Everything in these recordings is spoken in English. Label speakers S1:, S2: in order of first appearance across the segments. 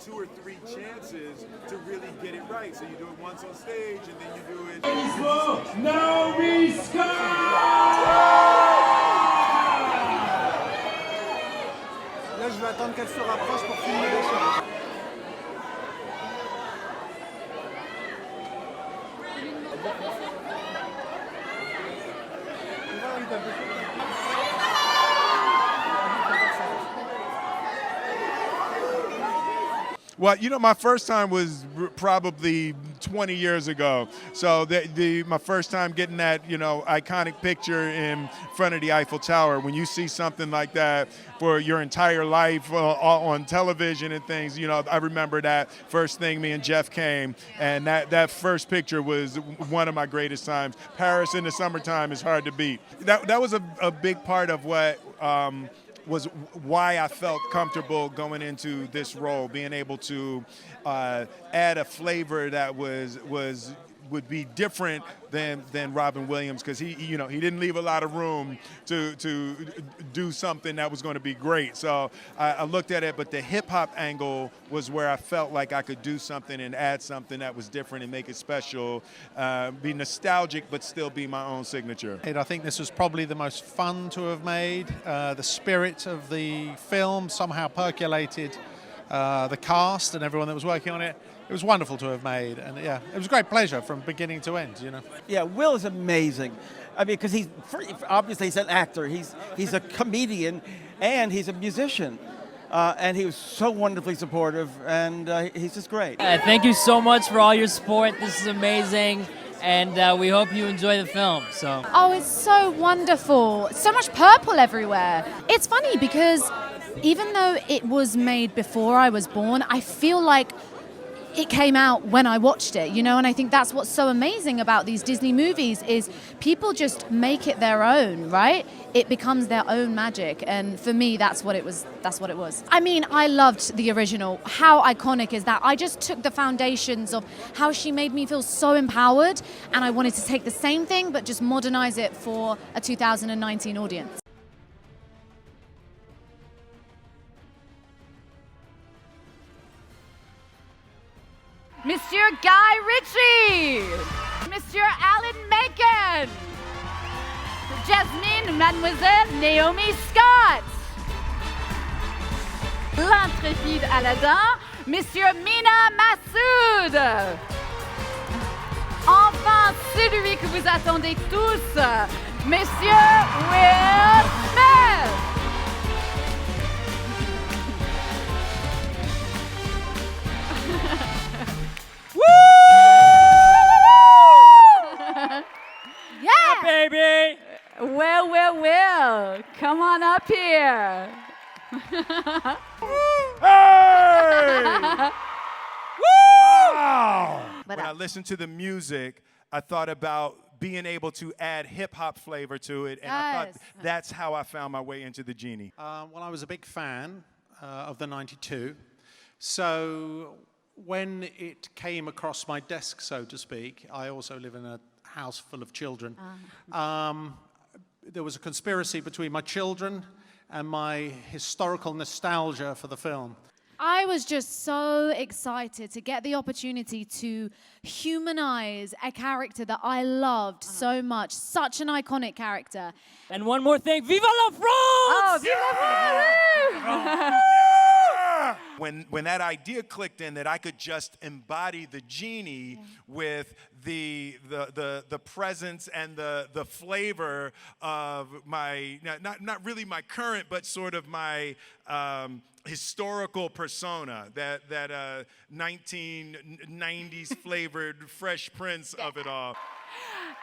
S1: 2 or 3 chances to really get it right. So you do it once on stage, and then you do it.
S2: No
S3: Là, je vais attendre qu'elle se rapproche pour filmer les choses.
S1: Well, you know, my first time was probably 20 years ago. So my first time getting that, you know, iconic picture in front of the Eiffel Tower. When you see something like that for your entire life on television and things, you know, I remember that first thing me and Jeff came, and that first picture was one of my greatest times. Paris in the summertime is hard to beat. That was a big part of what was why I felt comfortable going into this role, being able to add a flavor that would be different than Robin Williams, because he didn't leave a lot of room to do something that was going to be great. So I looked at it, but the hip hop angle was where I felt like I could do something and add something that was different and make it special, be nostalgic, but still be my own signature.
S4: I think this was probably the most fun to have made. The spirit of the film somehow percolated the cast and everyone that was working on it. It was wonderful to have made, and yeah, it was a great pleasure from beginning to end, you know.
S3: Yeah, Will is amazing. I mean, because obviously he's an actor, he's a comedian, and he's a musician. And he was so wonderfully supportive, and he's just great.
S5: Thank you so much for all your support. This is amazing, and we hope you enjoy the film. So.
S6: Oh, it's so wonderful. So much purple everywhere. It's funny because even though it was made before I was born, I feel like it came out when I watched it, you know, and I think that's what's so amazing about these Disney movies is people just make it their own, right? It becomes their own magic, and for me, that's what it was. I mean, I loved the original. How iconic is that? I just took the foundations of how she made me feel so empowered, and I wanted to take the same thing, but just modernize it for a 2019 audience.
S7: Monsieur Guy Ritchie, Monsieur Alan Menken, Jasmine Mademoiselle Naomi Scott, l'intrépide Aladdin, Monsieur Mina Massoud. Enfin, celui que vous attendez tous, Monsieur Will Smith.
S5: Yeah, baby!
S7: Will, come on up here.
S1: Hey! Wow! When I listened to the music, I thought about being able to add hip-hop flavor to it, and I thought that's how I found my way into the Genie.
S4: Well, I was a big fan of the 92, so when it came across my desk, so to speak, I also live in a house full of children. There was a conspiracy between my children and my historical nostalgia for the film.
S6: I was just so excited to get the opportunity to humanize a character that I loved so much, such an iconic character.
S5: And one more thing, Viva la France!
S7: Oh, Viva la France!
S1: When that idea clicked in that I could just embody the Genie with the presence and the flavor of my, not really my current, but sort of my historical persona, that 1990s flavored Fresh Prince of it all.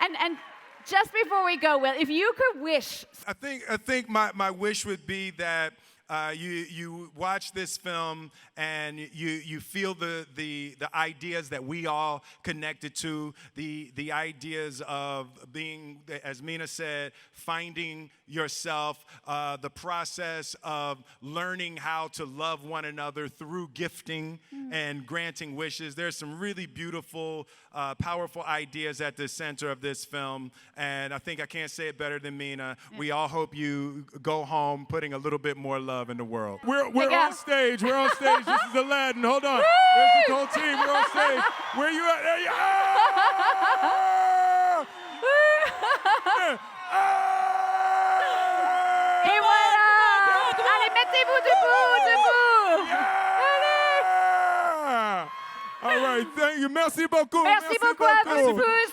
S7: And just before we go, Will, if you could wish.
S1: I think my wish would be that you watch this film and you feel the ideas that we all connected to, the ideas of being, as Mina said, finding yourself, the process of learning how to love one another through gifting and granting wishes. There's some really beautiful, powerful ideas at the center of this film, and I think I can't say it better than Mina. We all hope you go home putting a little bit more love love in the world. We're on stage. We're on stage. This is Aladdin. Hold on. There's the whole team. We're on stage. Where you at? There you
S7: Et voilà! Allez, mettez-vous debout, debout!
S1: Yeah! All right, thank you. Merci beaucoup.
S7: Merci beaucoup à vous tous!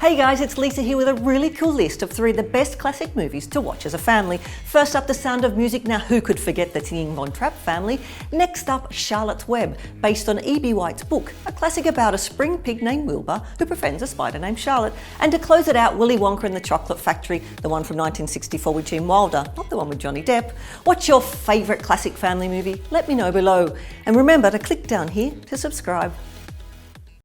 S2: Hey guys, it's Lisa here with a really cool list of 3 of the best classic movies to watch as a family. First up, The Sound of Music. Now who could forget the singing Von Trapp family? Next up, Charlotte's Web, based on E.B. White's book, a classic about a spring pig named Wilbur who befriends a spider named Charlotte. And to close it out, Willy Wonka and the Chocolate Factory, the one from 1964 with Gene Wilder, not the one with Johnny Depp. What's your favourite classic family movie? Let me know below. And remember to click down here to subscribe.